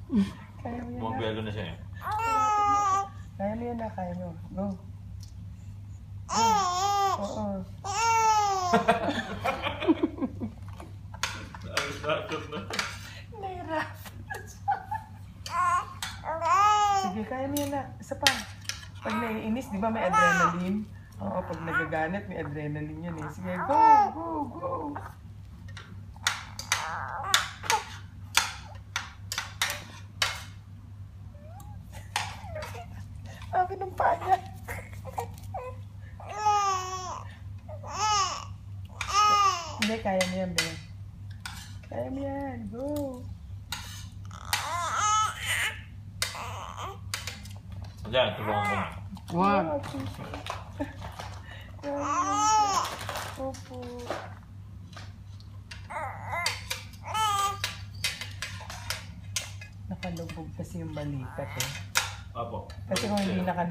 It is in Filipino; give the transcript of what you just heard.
Kaya mo yan, Bumabelo na siya eh. Kaya mo yan na, kaya mo. Go. Go. Oo. Nahirap. Sige, kaya mo yan na. Isa pa. Pag naiinis, di ba may adrenaline? Oo, pag nagaganit, may adrenaline yan eh. Sige, go, go, go. Sabi ng paa niya. Hindi, kaya mo yan, Ben. Kaya mo yan, go. Diyan, tulungan ko na. Wag. Opo. Nakalubog kasi yung balikat eh. Apo. Kasi kung hindi nakalubog,